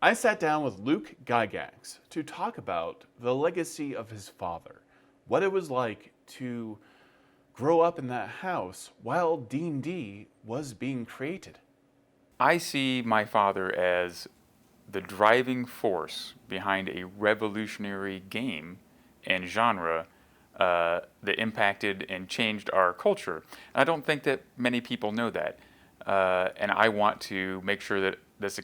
I sat down with Luke Gygax to talk about the legacy of his father, what it was like to grow up in that house while D&D was being created. I see my father as the driving force behind a revolutionary game and genre that impacted and changed our culture. And I don't think that many people know that. And I want to make sure that this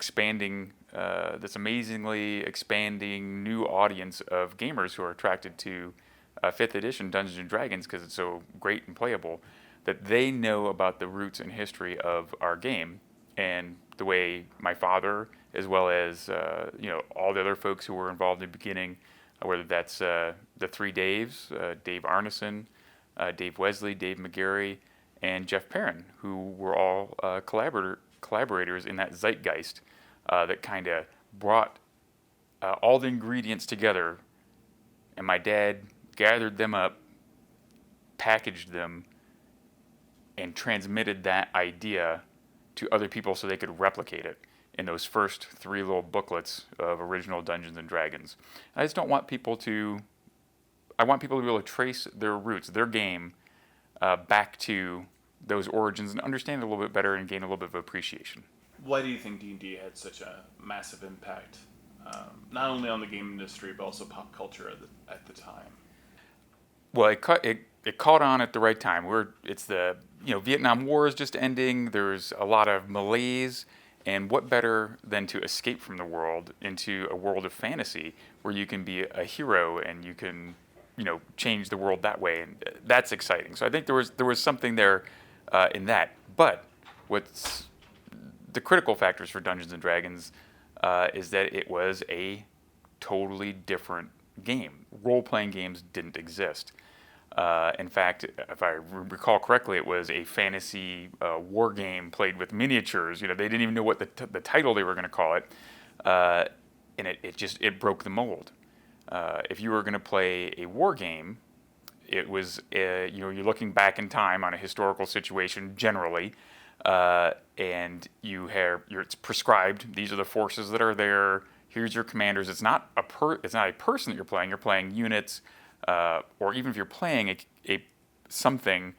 amazingly expanding new audience of gamers who are attracted to 5th edition Dungeons and Dragons because it's so great and playable, that they know about the roots and history of our game and the way my father, as well as all the other folks who were involved in the beginning, whether that's the three Daves, Dave Arneson, Dave Wesley, Dave McGarry, and Jeff Perrin, who were all collaborators in that zeitgeist that kind of brought all the ingredients together. And my dad gathered them up, packaged them, and transmitted that idea to other people so they could replicate it in those first 3 little booklets of original Dungeons and Dragons. I just don't want people to. I want people to be able to trace their roots, their game, back to those origins and understand it a little bit better and gain a little bit of appreciation. Why do you think D&D had such a massive impact, not only on the game industry but also pop culture at the time? Well, it caught on at the right time. It's the Vietnam War is just ending. There's a lot of malaise, and what better than to escape from the world into a world of fantasy where you can be a hero and you can change the world that way, and that's exciting. So I think there was something there in that. But what's the critical factors for Dungeons and Dragons is that it was a totally different game. Role-playing games didn't exist. In fact, if I recall correctly, it was a fantasy war game played with miniatures. They didn't even know what the title they were going to call it, and it broke the mold. If you were going to play a war game, it was you're looking back in time on a historical situation generally, and it's prescribed. These are the forces that are there. Here's your commanders. It's not a person that you're playing. You're playing units. Or even if you're playing something,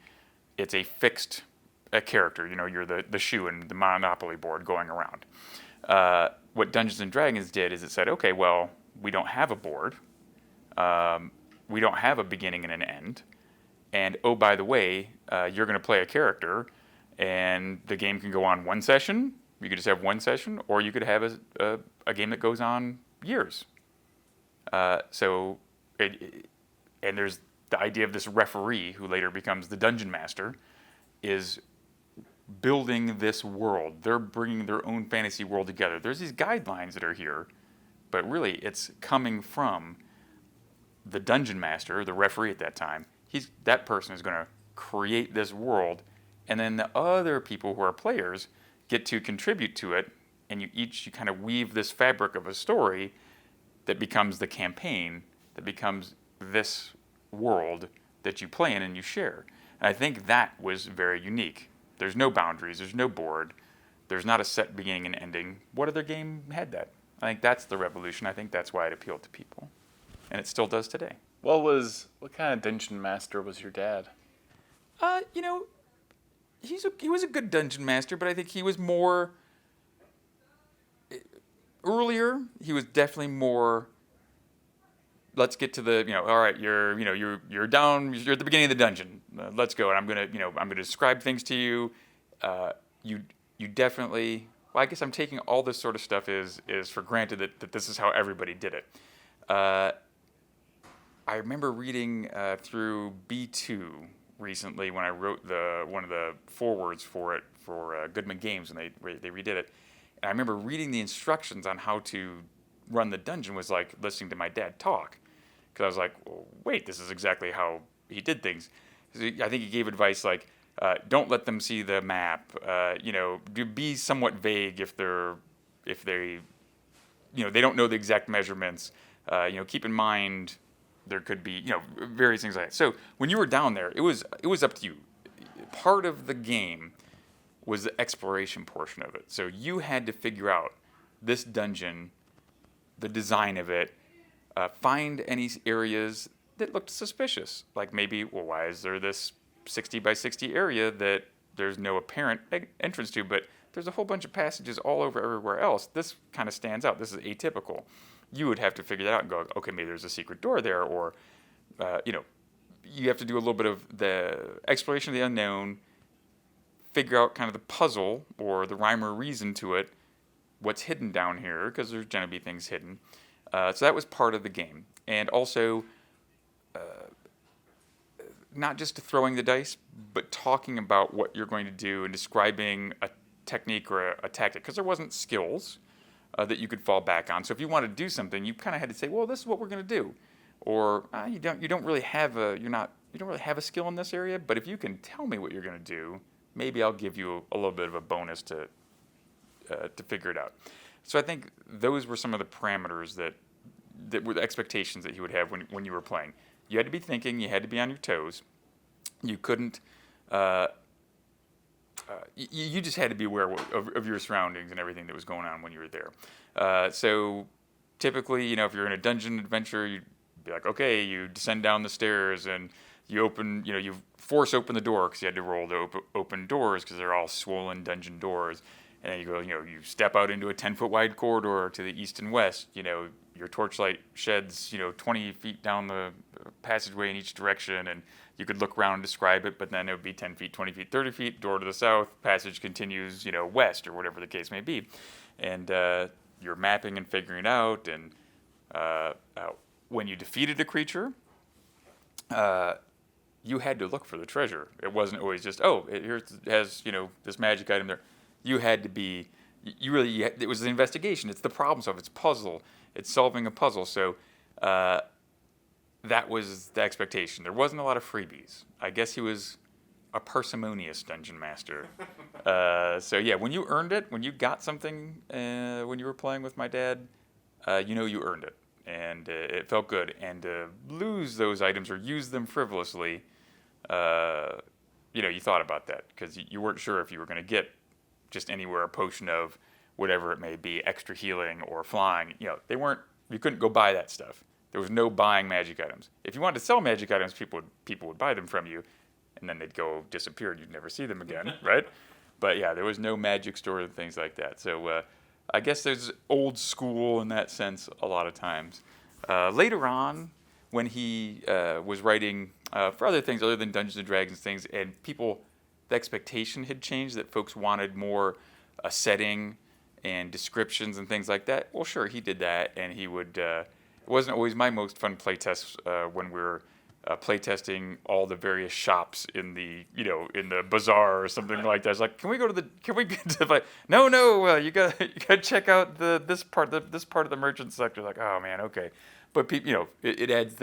it's a fixed character. You're the shoe in the Monopoly board going around. What Dungeons and Dragons did is it said, okay, well, we don't have a board. We don't have a beginning and an end. And oh, by the way, you're going to play a character, and the game can go on one session. You could just have one session, or you could have a game that goes on years. And there's the idea of this referee, who later becomes the dungeon master, is building this world. They're bringing their own fantasy world together. There's these guidelines that are here, but really it's coming from the dungeon master, the referee at that time. That person is going to create this world, and then the other people who are players get to contribute to it, and you kind of weave this fabric of a story that becomes the campaign, that becomes this world that you play in and you share. And I think that was very unique. There's no boundaries, there's no board, there's not a set beginning and ending. What other game had that? I think that's the revolution. I think that's why it appealed to people. And it still does today. What kind of dungeon master was your dad? He was a good dungeon master, but I think he was more earlier. He was definitely more. Let's get to the all right. You're down. You're at the beginning of the dungeon. Let's go. And I'm gonna describe things to you. You definitely. Well, I guess I'm taking all this sort of stuff is for granted that this is how everybody did it. I remember reading through B2 recently when I wrote one of the forewords for it for Goodman Games, and they redid it. And I remember reading the instructions on how to run the dungeon was like listening to my dad talk, because I was like, well, wait, this is exactly how he did things. I think he gave advice like, don't let them see the map. Be somewhat vague if they don't know the exact measurements. Keep in mind there could be various things like that. So when you were down there, it was up to you. Part of the game was the exploration portion of it. So you had to figure out this dungeon the design of it, find any areas that looked suspicious. Like maybe, well, why is there this 60 by 60 area that there's no apparent entrance to, but there's a whole bunch of passages all over everywhere else. This kind of stands out. This is atypical. You would have to figure that out and go, okay, maybe there's a secret door there, or, you have to do a little bit of the exploration of the unknown, figure out kind of the puzzle or the rhyme or reason to it, what's hidden down here, because there's going to be things hidden. So that was part of the game. And also, not just throwing the dice, but talking about what you're going to do and describing a technique or a tactic, because there wasn't skills that you could fall back on. So if you wanted to do something, you kind of had to say, well, this is what we're going to do. Or you don't really have a skill in this area, but if you can tell me what you're going to do, maybe I'll give you a little bit of a bonus to figure it out. So I think those were some of the parameters that were the expectations that he would have when you were playing. You had to be thinking, you had to be on your toes. You couldn't. You just had to be aware of your surroundings and everything that was going on when you were there. So typically, if you're in a dungeon adventure, you'd be like, okay, you descend down the stairs and you force open the door because you had to roll to open doors because they're all swollen dungeon doors. And then you go, you step out into a 10-foot wide corridor to the east and west. Your torchlight sheds, 20 feet down the passageway in each direction, and you could look around and describe it, but then it would be 10 feet, 20 feet, 30 feet, door to the south, passage continues, west, or whatever the case may be. And you're mapping and figuring it out, and when you defeated a creature, you had to look for the treasure. It wasn't always just, it has, this magic item there. You had to be, it was an investigation. It's the problem solving. It's puzzle. It's solving a puzzle. So that was the expectation. There wasn't a lot of freebies. I guess he was a parsimonious dungeon master. So yeah, when you earned it, when you got something when you were playing with my dad, you earned it. And it felt good. And to lose those items or use them frivolously, you thought about that because you weren't sure if you were going to get just anywhere a potion of whatever it may be, extra healing or flying. You couldn't go buy that stuff. There was no buying magic items. If you wanted to sell magic items, people would buy them from you, and then they'd go disappear. You'd never see them again, right? But yeah, there was no magic store and things like that. So I guess there's old school in that sense a lot of times. Later on, when he was writing for other things other than Dungeons and Dragons things, and the expectation had changed, that folks wanted more a setting and descriptions and things like that. Well, sure, he did that, and he would. It wasn't always my most fun playtests when we were playtesting all the various shops in the bazaar or something like that. It's like, can we get to the no, you got to check out this part of the merchant sector. Like, oh man, okay, but it adds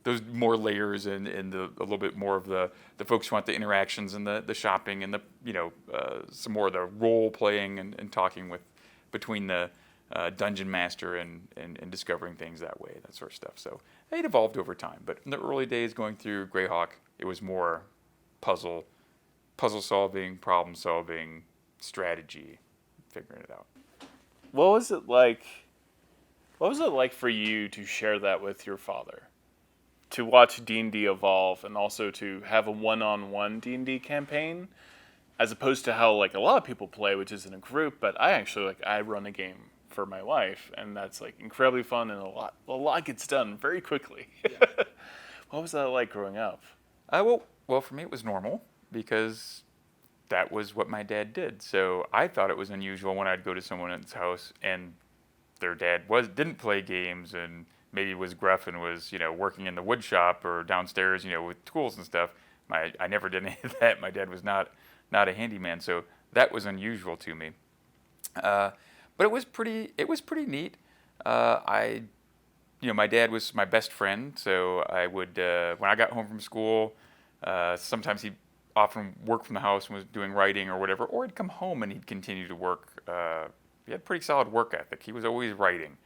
those more layers and a little bit more of the folks who want the interactions and the shopping and some more of the role playing and talking between the dungeon master and discovering things that way, that sort of stuff. So it evolved over time, but in the early days going through Greyhawk, it was more puzzle solving, problem solving, strategy, figuring it out. What was it like? What was it like for you to share that with your father? To watch D&D evolve and also to have a one-on-one D&D campaign, as opposed to how a lot of people play, which is in a group. But I actually I run a game for my wife, and that's incredibly fun, and a lot gets done very quickly. Yeah. What was that like growing up? Well, for me it was normal because that was what my dad did. So I thought it was unusual when I'd go to someone's house and their dad didn't play games and maybe was gruff and was working in the wood shop or downstairs with tools and stuff. I never did any of that. My dad was not a handyman, so that was unusual to me. But it was pretty neat. My dad was my best friend, so I would when I got home from school, sometimes he'd often work from the house and was doing writing or whatever, or he'd come home and he'd continue to work. He had pretty solid work ethic. He was always writing.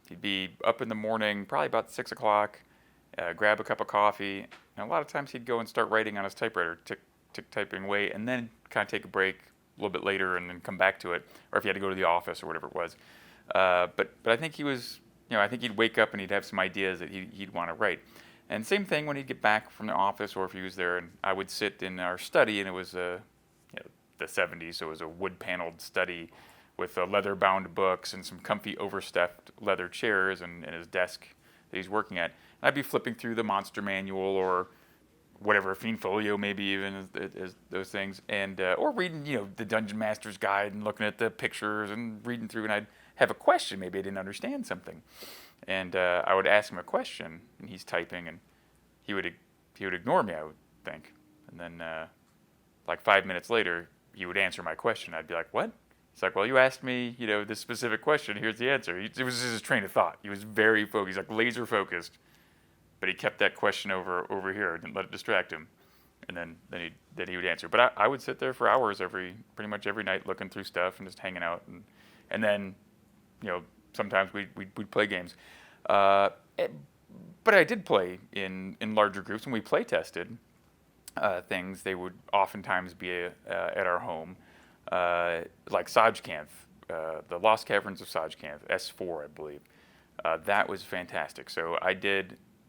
He'd be up in the morning, probably about 6 o'clock, grab a cup of coffee, and a lot of times he'd go and start writing on his typewriter, tick typing away, and then kind of take a break a little bit later and then come back to it, or if he had to go to the office or whatever it was. But I think he was, I think he'd wake up and he'd have some ideas that he'd want to write. And same thing when he'd get back from the office, or if he was there, and I would sit in our study, and it was the 70s, so it was a wood-paneled study with leather-bound books and some comfy overstuffed leather chairs and his desk that he's working at. And I'd be flipping through the Monster Manual or whatever, Fiend Folio, maybe even as those things, and or reading, the Dungeon Master's Guide and looking at the pictures and reading through, and I'd have a question. Maybe I didn't understand something, and I would ask him a question, and he's typing, and he would ignore me, I would think, and then like 5 minutes later, he would answer my question. I'd be like, "What?" He's like, "Well, you asked me, this specific question. Here's the answer." It was just his train of thought. He was very focused. He's like laser focused. But he kept that question over here, didn't let it distract him, and then he would answer. But I would sit there for hours pretty much every night, looking through stuff and just hanging out, and then, sometimes we'd play games, but I did play in larger groups, and we play tested things. They would oftentimes be at our home, like Sajkanth, the Lost Caverns of Sajkanth, S4, I believe. That was fantastic. So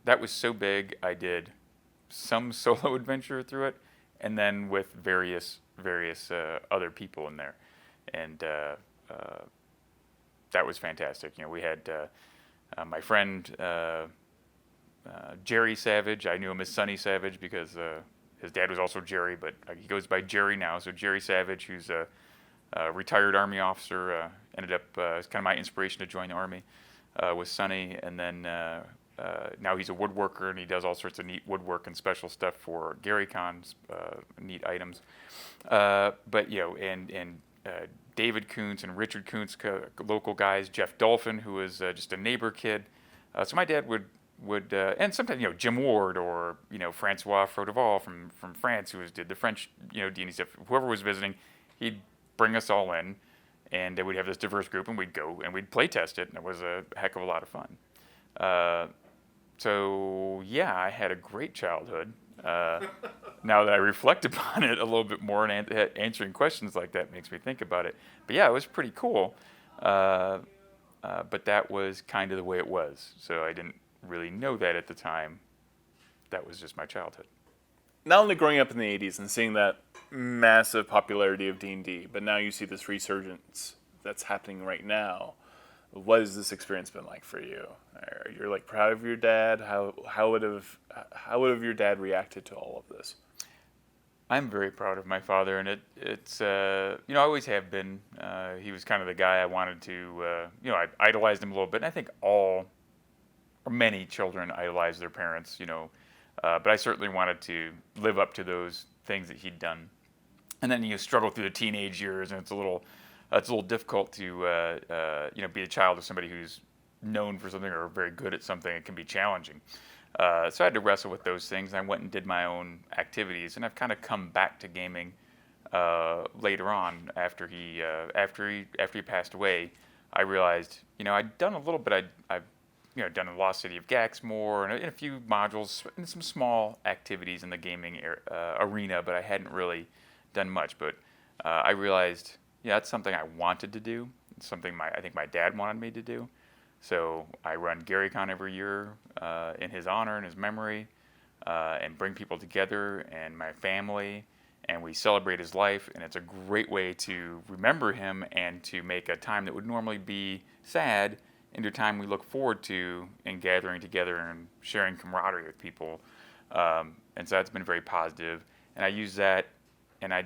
that was so big, I did some solo adventure through it, and then with various other people in there, and that was fantastic. We had my friend Jerry Savage. I knew him as Sonny Savage because his dad was also Jerry, but he goes by Jerry now. So Jerry Savage, who's a retired Army officer, ended up it's kind of my inspiration to join the Army, with Sonny, and then now he's a woodworker, and he does all sorts of neat woodwork and special stuff for Gary Con's neat items. But and David Kuntz and Richard Kuntz, local guys. Jeff Dolphin, who was just a neighbor kid. So my dad would and sometimes Jim Ward or Francois Frodeval from France, who did the French D&D stuff. Whoever was visiting, he'd bring us all in, and we'd have this diverse group, and we'd go and we'd play test it, and it was a heck of a lot of fun. So yeah, I had a great childhood. Now that I reflect upon it a little bit more, and answering questions like that makes me think about it. But yeah, it was pretty cool. But that was kind of the way it was. So I didn't really know that at the time. That was just my childhood. Not only growing up in the 80s and seeing that massive popularity of D&D, but now you see this resurgence that's happening right now. What has this experience been like for you? You're proud of your dad. How would have your dad reacted to all of this? I'm very proud of my father, and it's I always have been. He was kind of the guy I wanted to. I idolized him a little bit, and I think many children idolize their parents. But I certainly wanted to live up to those things that he'd done. And then you struggle through the teenage years, and it's a little difficult to be a child of somebody who's known for something or very good at something. It can be challenging. So I had to wrestle with those things, and I went and did my own activities. And I've kind of come back to gaming later on after he passed away. I realized I'd done a little bit. I've done the Lost City of Gaxmore and a few modules and some small activities in the gaming arena, but I hadn't really done much. But I realized that's something I wanted to do. It's something I think my dad wanted me to do. So I run GaryCon every year in his honor and his memory, and bring people together and my family, and we celebrate his life. And it's a great way to remember him and to make a time that would normally be sad into a time we look forward to and gathering together and sharing camaraderie with people. And so that's been very positive. And I use that, and I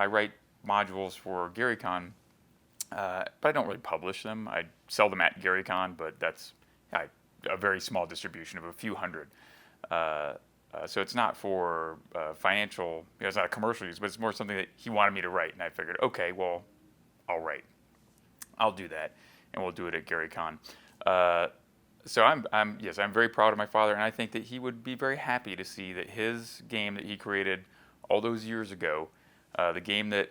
write modules for GaryCon, but I don't really publish them. I sell them at GaryCon, but that's a very small distribution of a few hundred. So it's not for financial, it's not a commercial use, but it's more something that he wanted me to write. And I figured, okay, well, I'll do that, and we'll do it at GaryCon. So I'm very proud of my father, and I think that he would be very happy to see that his game that he created all those years ago, the game that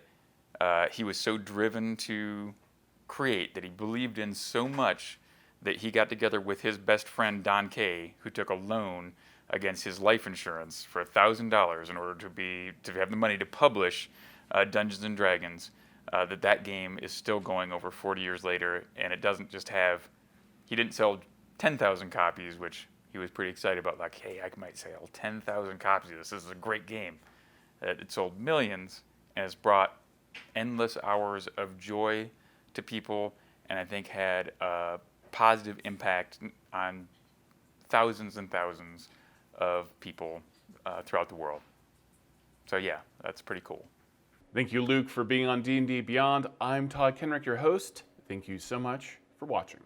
he was so driven to create, that he believed in so much, that he got together with his best friend Don Kay, who took a loan against his life insurance for $1,000 in order to have the money to publish Dungeons and Dragons. that game is still going over 40 years later, and it doesn't just have, he didn't sell 10,000 copies, which he was pretty excited about, like, hey, I might sell 10,000 copies of this. This is a great game. It sold millions and has brought endless hours of joy to people, and I think had a positive impact on thousands and thousands of people throughout the world. So yeah, that's pretty cool. Thank you, Luke, for being on D&D Beyond. I'm Todd Kenrick, your host. Thank you so much for watching.